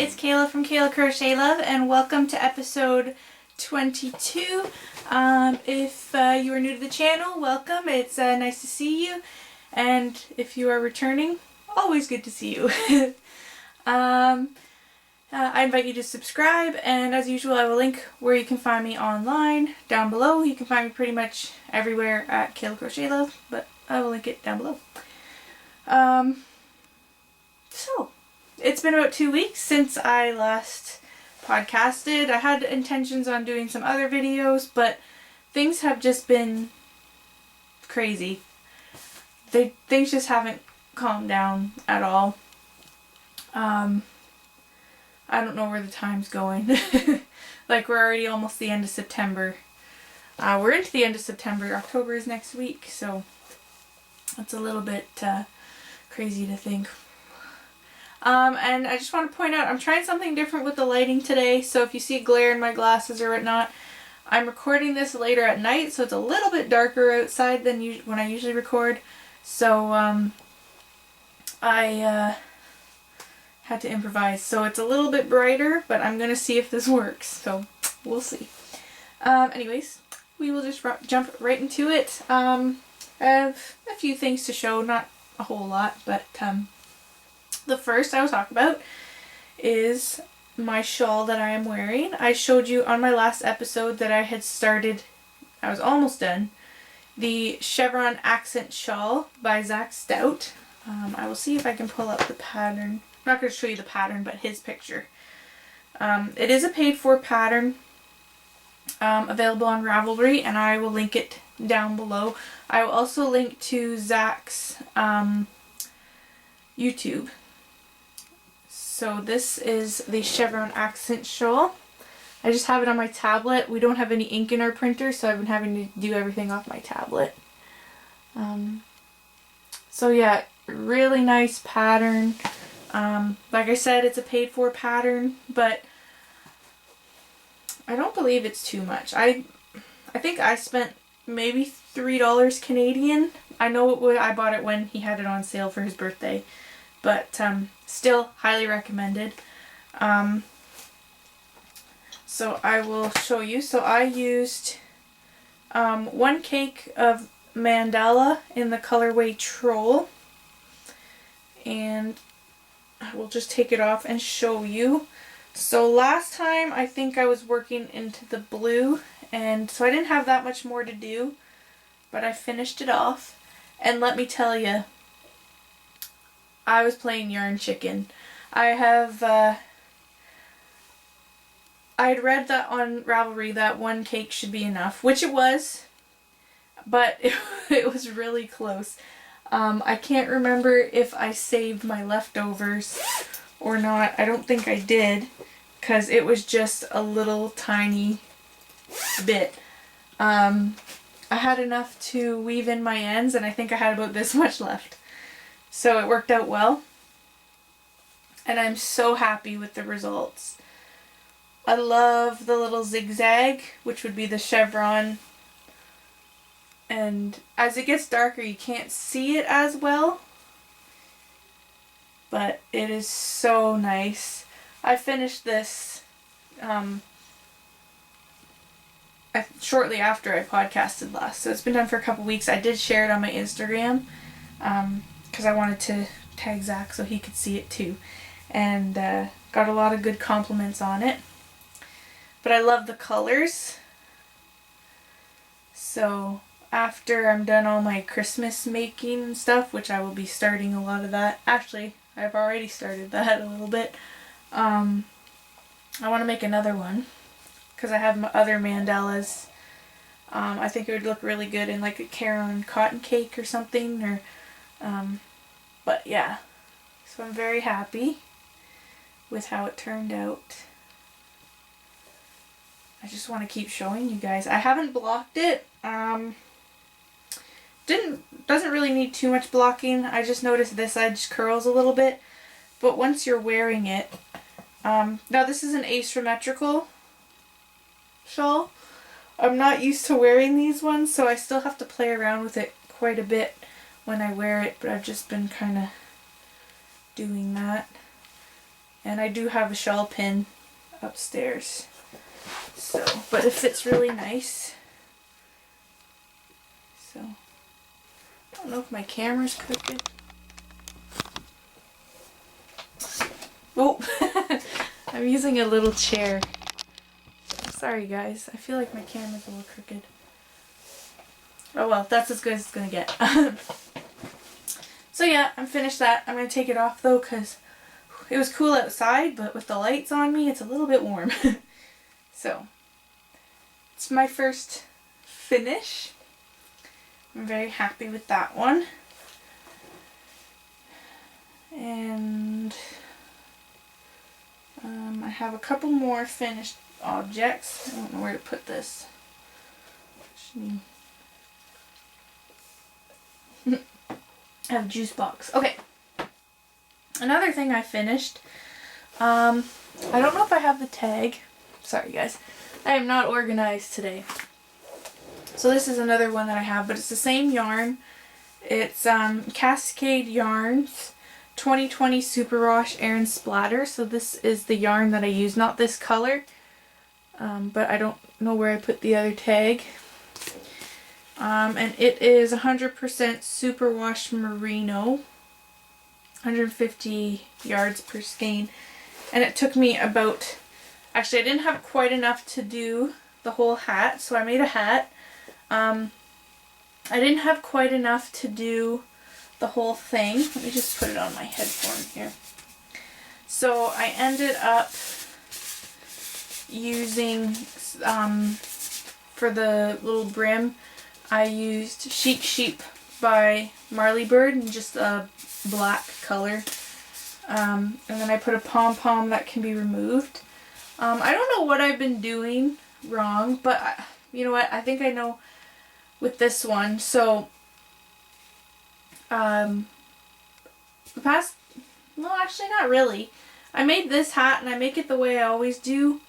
it's Kayla from Kayla Crochet Love, and welcome to episode 22. If you are new to the channel, welcome. It's nice to see you, and if you are returning, always good to see you. I invite you to subscribe, and as usual I will link where you can find me online down below. You can find me pretty much everywhere at Kayla Crochet Love, but I will link it down below. So, it's been about 2 weeks since I last podcasted. I had intentions on doing some other videos, but things have just been crazy. Things just haven't calmed down at all. I don't know where the time's going. Like, we're already almost the end of September. We're into the end of September. October is next week, so that's a little bit crazy to think. And I just want to point out, I'm trying something different with the lighting today, so if you see glare in my glasses or whatnot, I'm recording this later at night, so it's a little bit darker outside than when I usually record. So, I had to improvise. So it's a little bit brighter, but I'm going to see if this works, so we'll see. Anyways, we will just jump right into it. I have a few things to show, not a whole lot, but the first I will talk about is my shawl that I am wearing. I showed you on my last episode that I had started, I was almost done, the Chevron Accent Shawl by Zach Stout. I will see if I can pull up the pattern. I'm not going to show you the pattern, but his picture. It is a paid-for pattern, available on Ravelry, and I will link it down below. I will also link to Zach's YouTube. So this is the Chevron Accent Shawl. I just have it on my tablet. We don't have any ink in our printer, so I've been having to do everything off my tablet. So yeah, really nice pattern. Like I said, it's a paid-for pattern, but I don't believe it's too much. I think I spent maybe $3 Canadian. I know I bought it when he had it on sale for his birthday, but still highly recommended. So I will show you. So I used 1 cake of Mandala in the colorway Troll, and I will just take it off and show you. So last time I think I was working into the blue, and so I didn't have that much more to do, but I finished it off, and let me tell you, I was playing yarn chicken. I had read that on Ravelry that 1 cake should be enough, which it was, but it was really close. I can't remember if I saved my leftovers or not. I don't think I did, because it was just a little tiny bit. I had enough to weave in my ends, and I think I had about this much left. So it worked out well, and I'm so happy with the results. I love the little zigzag, which would be the chevron, and as it gets darker you can't see it as well, but it is so nice. I finished this shortly after I podcasted last, so it's been done for a couple weeks. I did share it on my Instagram, because I wanted to tag Zach so he could see it too, and got a lot of good compliments on it. But I love the colors. So after I'm done all my Christmas making and stuff, which I will be starting a lot of that. Actually, I've already started that a little bit. I want to make another one because I have my other mandalas. I think it would look really good in like a Caron cotton cake or something, or but yeah, so I'm very happy with how it turned out. I just want to keep showing you guys. I haven't blocked it. Doesn't really need too much blocking. I just noticed this edge curls a little bit, but once you're wearing it, now this is an asymmetrical shawl. I'm not used to wearing these ones, so I still have to play around with it quite a bit when I wear it, but I've just been kind of doing that. And I do have a shawl pin upstairs. So, but it fits really nice. So, I don't know if my camera's crooked. Oh, I'm using a little chair. Sorry guys, I feel like my camera's a little crooked. Oh well, that's as good as it's gonna get. So yeah, I'm finished that. I'm gonna take it off though because it was cool outside, but with the lights on me, it's a little bit warm. So, it's my first finish. I'm very happy with that one. And I have a couple more finished objects. I don't know where to put this. I have a juice box. Okay. Another thing I finished. I don't know if I have the tag. Sorry guys. I am not organized today. So this is another one that I have, but it's the same yarn. It's Cascade Yarns 2020 Superwash Air and Splatter. So this is the yarn that I use, not this color. But I don't know where I put the other tag. And it is 100% Superwash Merino. 150 yards per skein. And it took me about... Actually, I didn't have quite enough to do the whole hat, so I made a hat. I didn't have quite enough to do the whole thing. Let me just put it on my headphone here. So I ended up using, for the little brim, I used Chic Sheep by Marley Bird in just a black color. And then I put a pom-pom that can be removed. I don't know what I've been doing wrong, but you know what? I think I know with this one. So, the past, well actually not really. I made this hat and I make it the way I always do,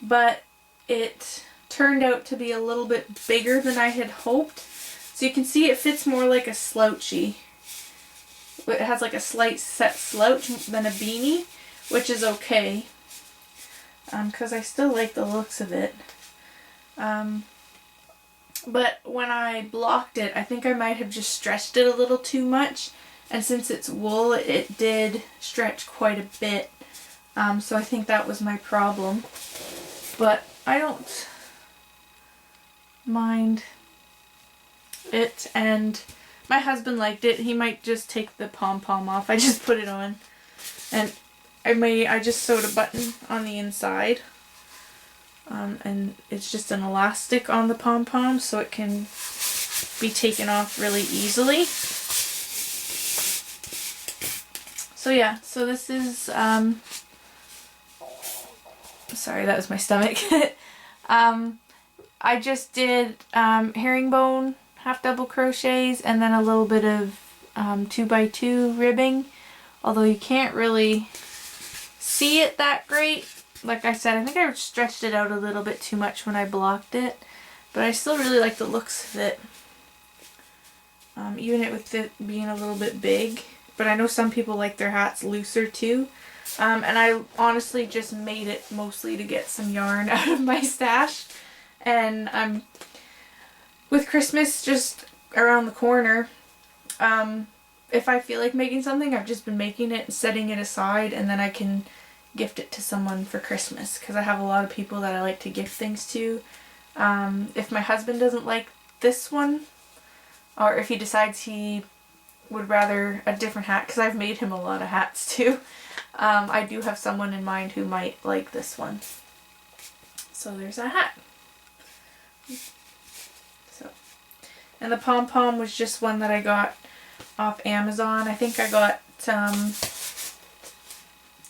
but it turned out to be a little bit bigger than I had hoped. So you can see it fits more like a slouchy. It has like a slight set slouch than a beanie, which is okay. Because I still like the looks of it. But when I blocked it, I think I might have just stretched it a little too much. And since it's wool, it did stretch quite a bit. So I think that was my problem. But I don't mind it. And my husband liked it. He might just take the pom-pom off. I just put it on. And I just sewed a button on the inside. And it's just an elastic on the pom-pom, so it can be taken off really easily. So yeah, so this is, sorry, that was my stomach. I just did herringbone half double crochets and then a little bit of 2x2 ribbing, although you can't really see it that great. Like I said, I think I stretched it out a little bit too much when I blocked it, but I still really like the looks of it, even with it being a little bit big. But I know some people like their hats looser too, and I honestly just made it mostly to get some yarn out of my stash. And with Christmas just around the corner, if I feel like making something, I've just been making it and setting it aside, and then I can gift it to someone for Christmas, because I have a lot of people that I like to gift things to. If my husband doesn't like this one, or if he decides he would rather a different hat, because I've made him a lot of hats too, I do have someone in mind who might like this one. So there's a hat. So, and the pom-pom was just one that I got off Amazon. I think I got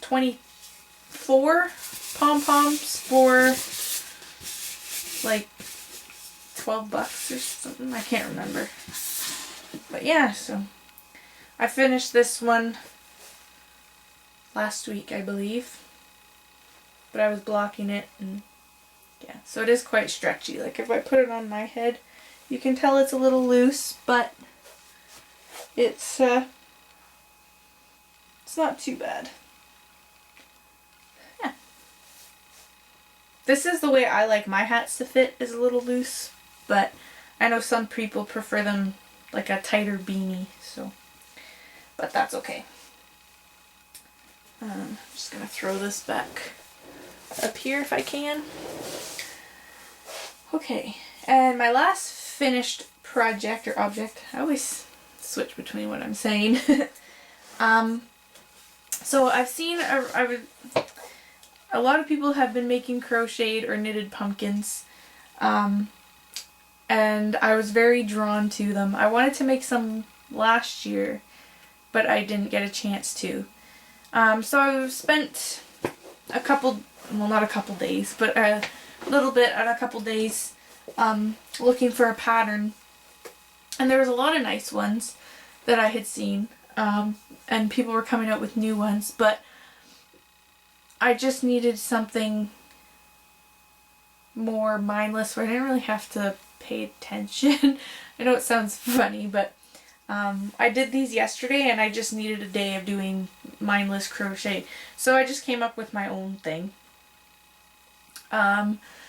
24 pom-poms for like $12 or something. I can't remember. But yeah, so I finished this one last week, I believe. But I was blocking it, and yeah, so it is quite stretchy. Like if I put it on my head, you can tell it's a little loose, but it's not too bad. This is the way I like my hats to fit, is a little loose, but I know some people prefer them like a tighter beanie, so, but that's okay. I'm just gonna throw this back up here if I can. Okay, and my last finished project or object, I always switch between what I'm saying. So I've seen a lot of people have been making crocheted or knitted pumpkins, and I was very drawn to them. I wanted to make some last year, but I didn't get a chance to. So I've spent a couple, well, not a couple days, but a little bit on a couple days looking for a pattern, and there was a lot of nice ones that I had seen, and people were coming out with new ones, but I just needed something more mindless where I didn't really have to pay attention. I know it sounds funny, but I did these yesterday and I just needed a day of doing mindless crochet, so I just came up with my own thing.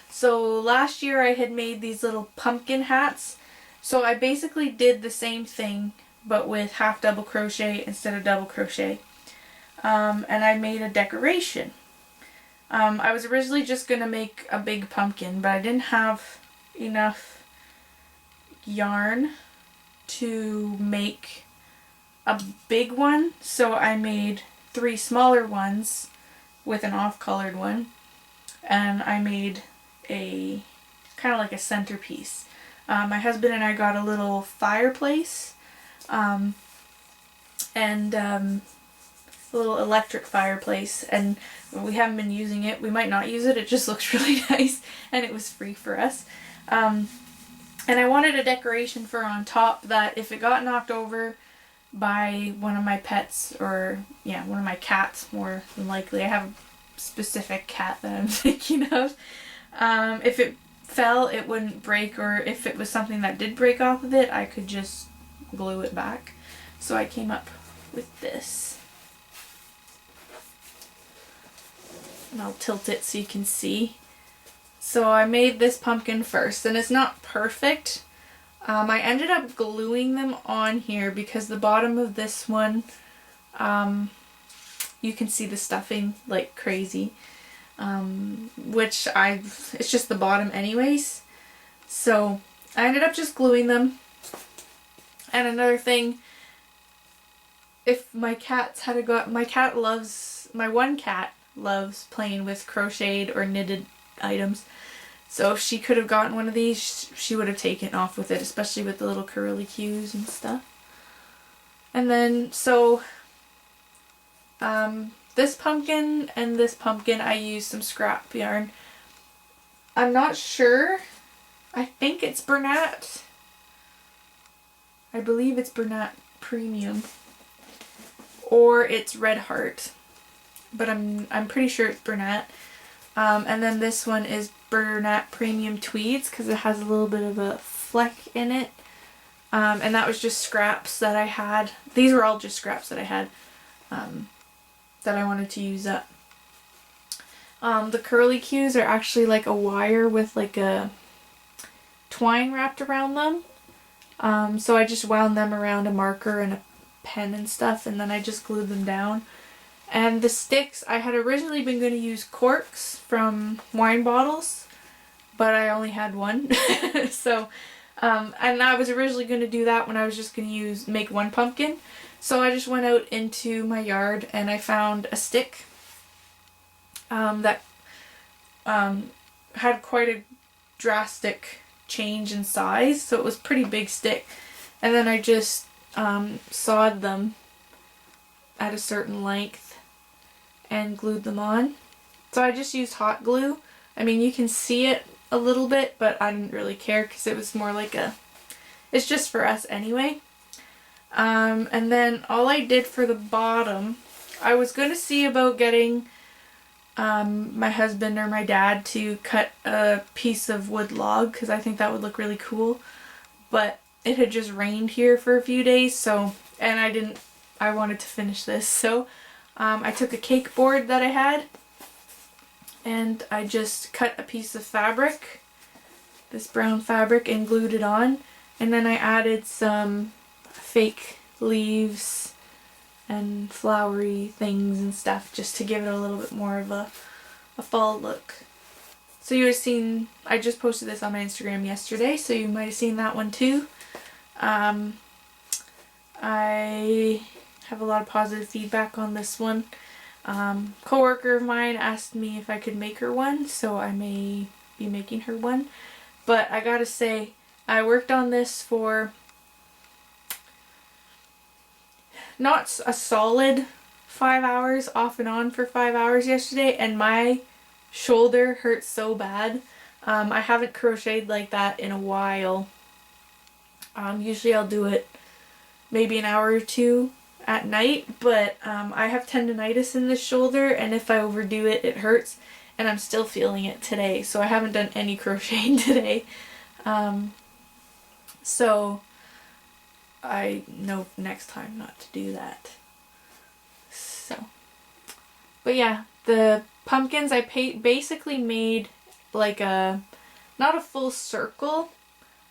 So last year I had made these little pumpkin hats, so I basically did the same thing but with half double crochet instead of double crochet, and I made a decoration. I was originally just going to make a big pumpkin, but I didn't have enough yarn to make a big one, so I made 3 smaller ones with an off-colored one, and I made a kind of like a centerpiece. My husband and I got a little fireplace, and a little electric fireplace, and we haven't been using it. We might not use it, it just looks really nice, and it was free for us. And I wanted a decoration for on top that if it got knocked over by one of my pets, or yeah, one of my cats more than likely, I have a specific cat that I'm thinking of, if it fell it wouldn't break, or if it was something that did break off of it I could just glue it back. So I came up with this. And I'll tilt it so you can see. So I made this pumpkin first, and it's not perfect. I ended up gluing them on here because the bottom of this one, you can see the stuffing like crazy, which it's just the bottom anyways. So I ended up just gluing them. And another thing, if my cats had got, my one cat loves playing with crocheted or knitted items, so if she could have gotten one of these, she would have taken off with it, especially with the little curly cues and stuff. And then so this pumpkin and this pumpkin I used some scrap yarn. I'm not sure, I think it's Bernat, I believe it's Bernat Premium, or it's Red Heart, but I'm pretty sure it's Bernat. And then this one is Bernat Premium Tweeds because it has a little bit of a fleck in it. And that was just scraps that I had. These were all just scraps that I had that I wanted to use up. The curly cues are actually like a wire with like a twine wrapped around them. So I just wound them around a marker and a pen and stuff, and then I just glued them down. And the sticks, I had originally been going to use corks from wine bottles, but I only had one. So, and I was originally going to do that when I was just going to make one pumpkin. So I just went out into my yard and I found a stick that had quite a drastic change in size. So it was a pretty big stick. And then I just sawed them at a certain length and glued them on. So I just used hot glue. I mean, you can see it a little bit, but I didn't really care because it was more like it's just for us anyway. And then all I did for the bottom, I was going to see about getting my husband or my dad to cut a piece of wood log because I think that would look really cool. But it had just rained here for a few days, so, and I wanted to finish this, so I took a cake board that I had, and I just cut a piece of fabric, this brown fabric, and glued it on, and then I added some fake leaves and flowery things and stuff just to give it a little bit more of a fall look. So you have seen, I just posted this on my Instagram yesterday, so you might have seen that one too. I have a lot of positive feedback on this one. Coworker of mine asked me if I could make her one, so I may be making her one. But I gotta say, I worked on this for not a solid 5 hours, off and on for 5 hours yesterday, and my shoulder hurts so bad. I haven't crocheted like that in a while. Usually I'll do it maybe an hour or two at night, but I have tendonitis in this shoulder, and if I overdo it, it hurts, and I'm still feeling it today, so I haven't done any crocheting today. So I know next time not to do that. So, but yeah, the pumpkins I basically made like a, not a full circle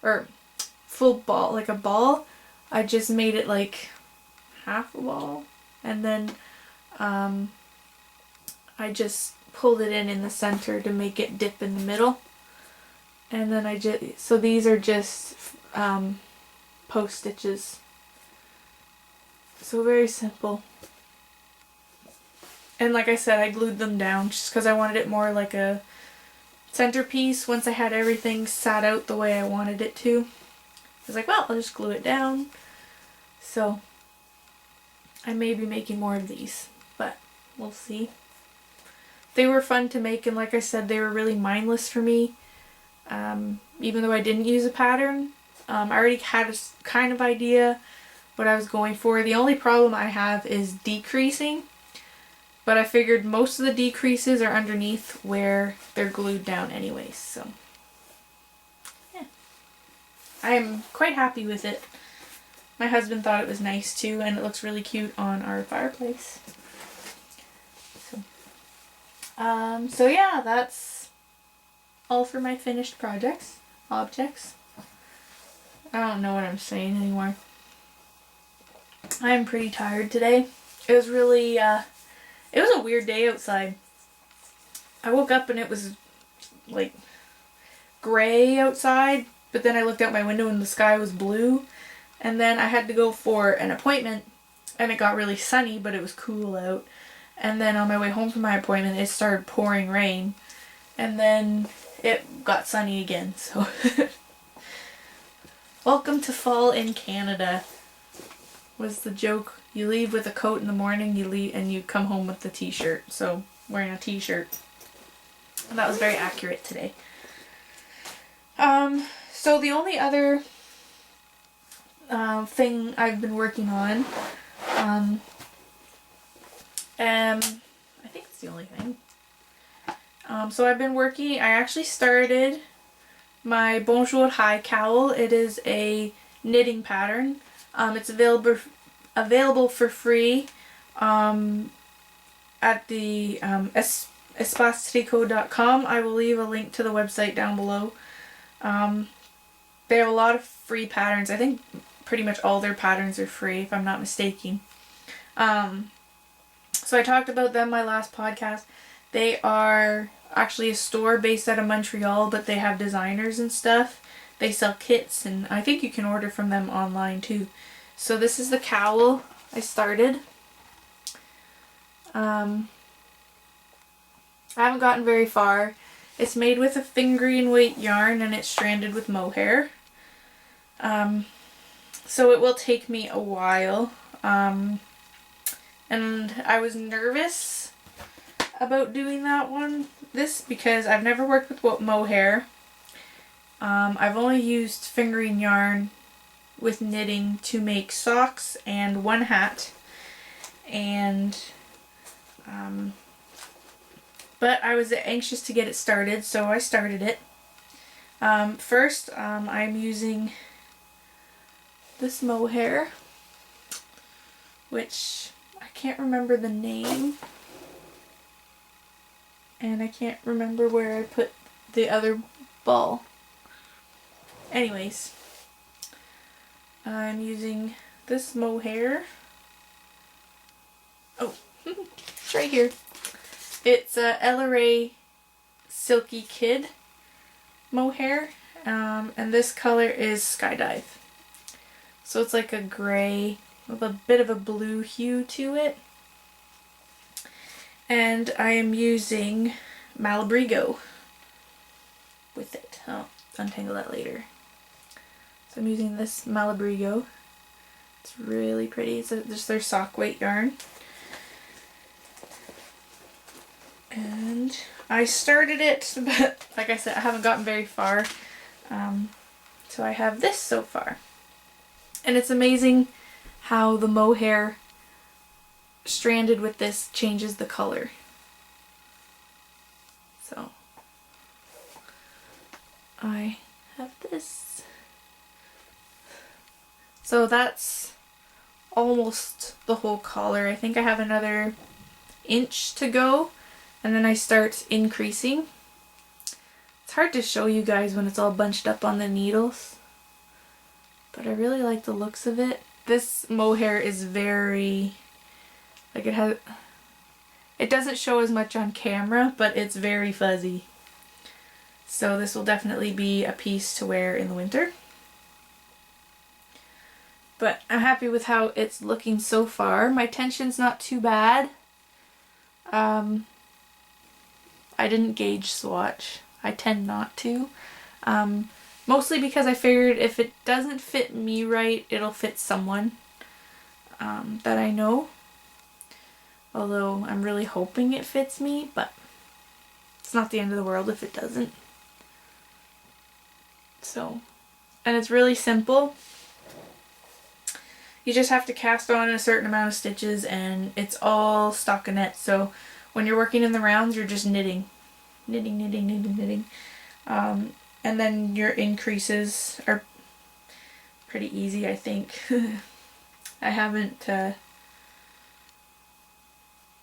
or full ball, like a ball. I just made it like half a ball, and then I just pulled it in the center to make it dip in the middle. And then so these are just post stitches. So very simple. And like I said, I glued them down just because I wanted it more like a centerpiece once I had everything sat out the way I wanted it to. I was like, well, I'll just glue it down. So I may be making more of these, but we'll see. They were fun to make, and like I said, they were really mindless for me. Even though I didn't use a pattern, I already had a kind of idea what I was going for. The only problem I have is decreasing, but I figured most of the decreases are underneath where they're glued down anyways, so yeah. I'm quite happy with it. My husband thought it was nice too, and it looks really cute on our fireplace. So yeah, that's all for my finished objects. I don't know what I'm saying anymore. I'm pretty tired today. It was really, it was a weird day outside. I woke up and it was like gray outside, but then I looked out my window and the sky was blue. And then I had to go for an appointment, and it got really sunny, but it was cool out. And then on my way home from my appointment, it started pouring rain. And then it got sunny again, so. Welcome to fall in Canada, was the joke. You leave with a coat in the morning, you leave, and you come home with a t-shirt. So, wearing a t-shirt. And that was very accurate today. So the only other thing I've been working on, I think it's the only thing. So I've been working, I actually started my Bonjour High cowl. It is a knitting pattern. It's available for free at the espacetricot.com. I will leave a link to the website down below. They have a lot of free patterns. I think pretty much all their patterns are free, if I'm not mistaken. So I talked about them my last podcast. They are actually a store based out of Montreal, but they have designers and stuff. They sell kits, and I think you can order from them online too. So this is the cowl I started. I haven't gotten very far. It's made with a fingering weight yarn, and it's stranded with mohair. So it will take me a while. And I was nervous about doing this because I've never worked with mohair. I've only used fingering yarn with knitting to make socks and one hat, and but I was anxious to get it started, so I started it. First, I'm using this mohair, which I can't remember the name. And I can't remember where I put the other ball. Anyways, I'm using this mohair. Oh, it's right here. It's a LRA Silky Kid mohair, and this color is Skydive. So it's like a gray with a bit of a blue hue to it. And I am using Malabrigo with it. I'll untangle that later. So I'm using this Malabrigo. It's really pretty. It's just their sock weight yarn. And I started it, but like I said, I haven't gotten very far. So I have this so far. And it's amazing how the mohair stranded with this changes the color. So I have this. So that's almost the whole collar. I think I have another inch to go, and then I start increasing. It's hard to show you guys when it's all bunched up on the needles, but I really like the looks of it. This mohair is very, like it doesn't show as much on camera, but it's very fuzzy. So this will definitely be a piece to wear in the winter. But I'm happy with how it's looking so far. My tension's not too bad. I didn't gauge swatch. I tend not to. Mostly because I figured if it doesn't fit me right, it'll fit someone that I know. Although I'm really hoping it fits me, but it's not the end of the world if it doesn't. So, and it's really simple. You just have to cast on a certain amount of stitches, and it's all stockinette. So when you're working in the rounds, you're just knitting. Knitting, knitting, knitting, knitting. And then your increases are pretty easy, I think. I haven't, I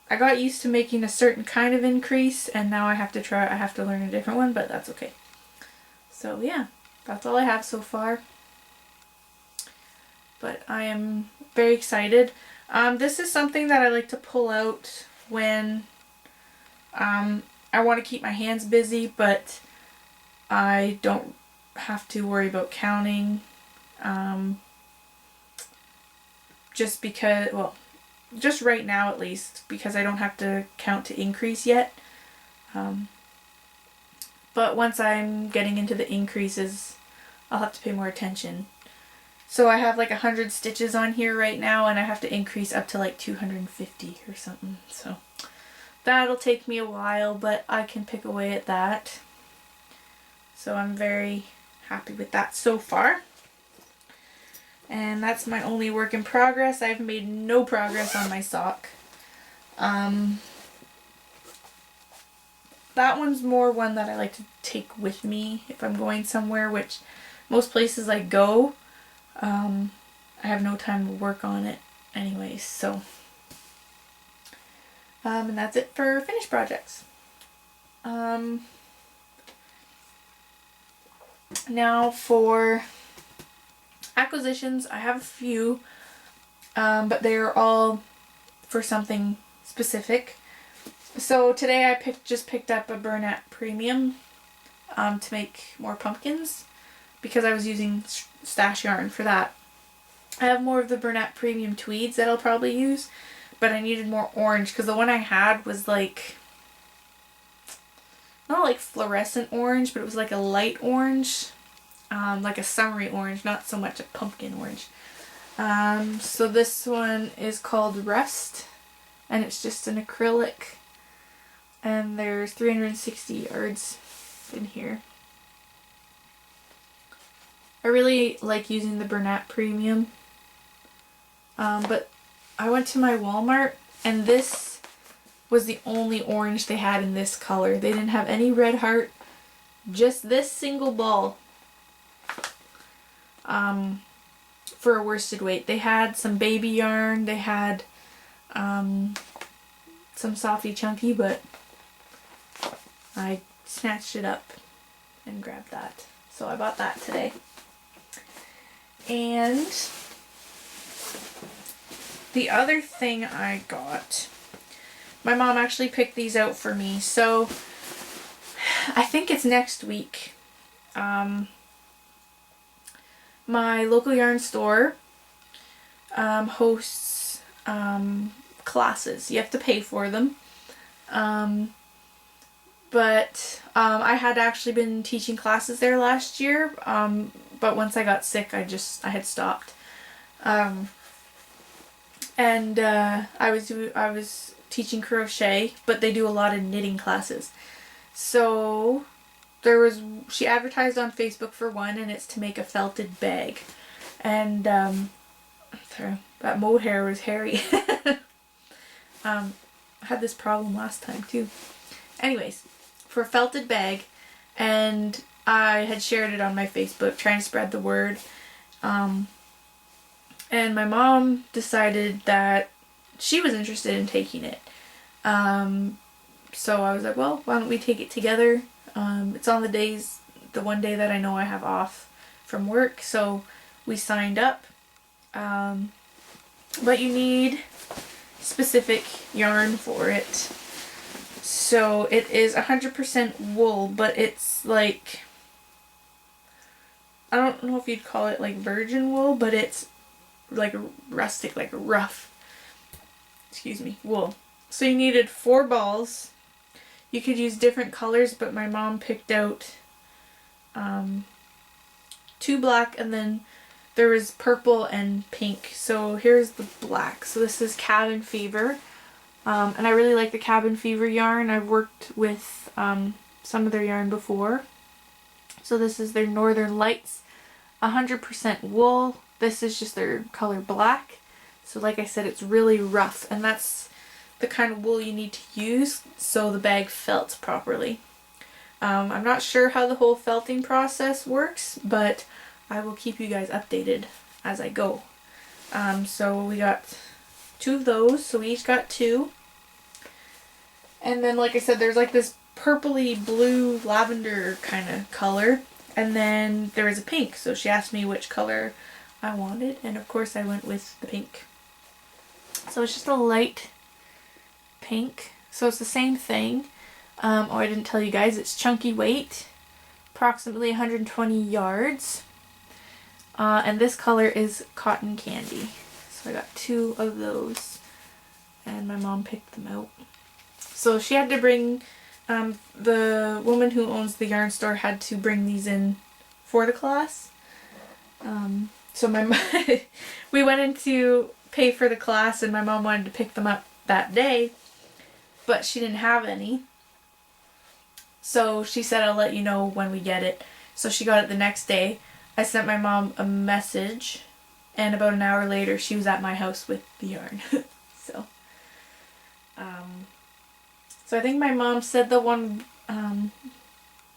got used to making a certain kind of increase, and now I have to learn a different one, but that's okay. So yeah, that's all I have so far. But I am very excited. This is something that I like to pull out when I want to keep my hands busy, but I don't have to worry about counting. Just because, well, just right now at least, because I don't have to count to increase yet. But once I'm getting into the increases, I'll have to pay more attention. So I have like 100 stitches on here right now, and I have to increase up to like 250 or something. So that'll take me a while, but I can pick away at that. So I'm very happy with that so far. And that's my only work in progress. I've made no progress on my sock. That one's more one that I like to take with me if I'm going somewhere, which most places I go, I have no time to work on it anyways, so. And that's it for finished projects. Now for acquisitions, I have a few, but they are all for something specific. So today I just picked up a Bernat Premium to make more pumpkins, because I was using stash yarn for that. I have more of the Bernat Premium tweeds that I'll probably use, but I needed more orange because the one I had was like, not like fluorescent orange, but it was like a light orange, like a summery orange, not so much a pumpkin orange. So this one is called Rust, and it's just an acrylic, and there's 360 yards in here. I really like using the Bernat Premium, but I went to my Walmart, and this was the only orange they had in this color. They didn't have any red heart, just this single ball for a worsted weight. They had some baby yarn, they had some softy chunky, but I snatched it up and grabbed that. So I bought that today. And the other thing I got, my mom actually picked these out for me. So I think it's next week. My local yarn store hosts classes. You have to pay for them. But I had actually been teaching classes there last year. But once I got sick, I had stopped. And I was teaching crochet, but they do a lot of knitting classes. So she advertised on Facebook for one, and it's to make a felted bag. And that mohair was hairy. I had this problem last time too. Anyways, for a felted bag, and I had shared it on my Facebook trying to spread the word. And my mom decided that she was interested in taking it. So I was like, well, why don't we take it together? It's on the one day that I know I have off from work, so we signed up. But you need specific yarn for it. So it is 100% wool, but it's like, I don't know if you'd call it like virgin wool, but it's like rustic, like rough, wool. So you needed 4 balls. You could use different colors, but my mom picked out 2 black, and then there was purple and pink. So here's the black. So this is Cabin Fever. And I really like the Cabin Fever yarn. I've worked with some of their yarn before. So this is their Northern Lights, 100% wool. This is just their color black. So like I said, it's really rough, and that's the kind of wool you need to use so the bag felts properly. I'm not sure how the whole felting process works, but I will keep you guys updated as I go. So we got 2 of those, so we each got 2. And then, like I said, there's like this purpley blue lavender kind of color, and then there is a pink. So she asked me which color I wanted, and of course I went with the pink. So it's just a light pink. So it's the same thing. Oh, I didn't tell you guys, it's chunky weight, approximately 120 yards. And this color is Cotton Candy. So I got 2 of those, and my mom picked them out. So she had to bring, the woman who owns the yarn store had to bring these in for the class. So we went in to pay for the class, and my mom wanted to pick them up that day, but she didn't have any. So she said, I'll let you know when we get it. So she got it the next day. I sent my mom a message, and about an hour later she was at my house with the yarn. So I think my mom said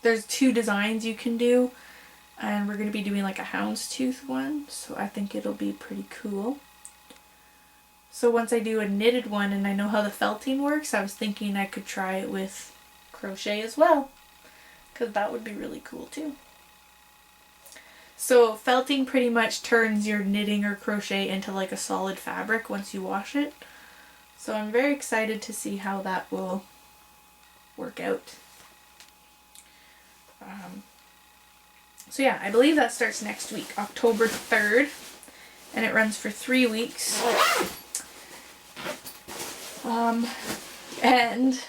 there's 2 designs you can do, and we're going to be doing like a houndstooth one, so I think it'll be pretty cool. So once I do a knitted one and I know how the felting works, I was thinking I could try it with crochet as well, because that would be really cool too. So felting pretty much turns your knitting or crochet into like a solid fabric once you wash it. So I'm very excited to see how that will work out. So yeah, I believe that starts next week, October 3rd, and it runs for 3 weeks. And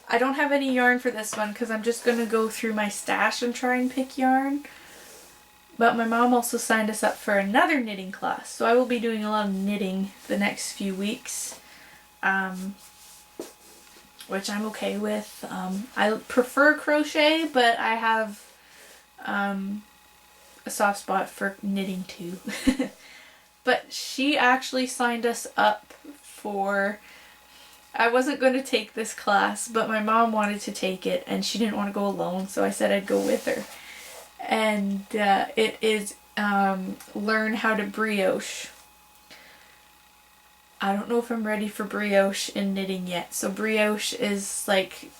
I don't have any yarn for this one because I'm just going to go through my stash and try and pick yarn. But my mom also signed us up for another knitting class, so I will be doing a lot of knitting the next few weeks, which I'm okay with. I prefer crochet, but I have a soft spot for knitting too. But she actually signed us up for, I wasn't going to take this class, but my mom wanted to take it and she didn't want to go alone, so I said I'd go with her. And it is learn how to brioche. I don't know if I'm ready for brioche in knitting yet. So brioche is like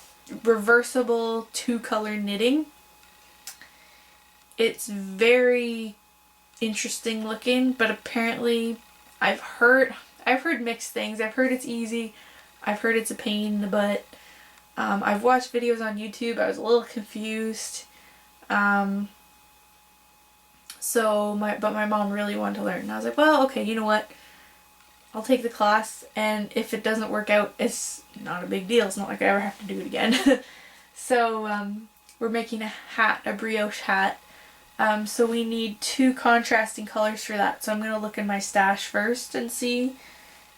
reversible 2-color knitting. It's very interesting looking, but apparently I've heard mixed things. I've heard it's easy. I've heard it's a pain in the butt. I've watched videos on YouTube. I was a little confused. But my mom really wanted to learn. And I was like, well, okay, you know what? I'll take the class, and if it doesn't work out, it's not a big deal. It's not like I ever have to do it again. So we're making a hat, a brioche hat. So we need 2 contrasting colors for that. So I'm going to look in my stash first and see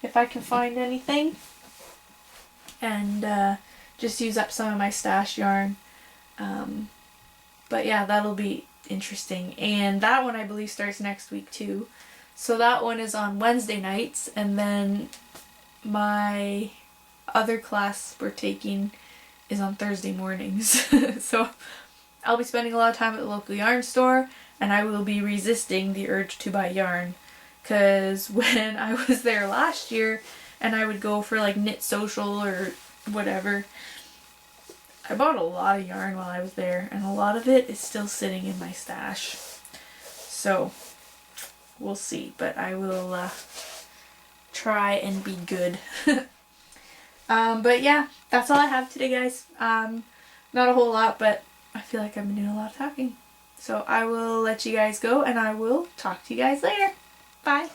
if I can find anything. And just use up some of my stash yarn. But yeah, that'll be interesting. And that one I believe starts next week too. So that one is on Wednesday nights, and then my other class we're taking is on Thursday mornings. So I'll be spending a lot of time at the local yarn store, and I will be resisting the urge to buy yarn. Because when I was there last year and I would go for like Knit Social or whatever, I bought a lot of yarn while I was there, and a lot of it is still sitting in my stash. So we'll see, but I will try and be good. But yeah, that's all I have today, guys. Not a whole lot, but I feel like I've been doing a lot of talking. So I will let you guys go, and I will talk to you guys later. Bye.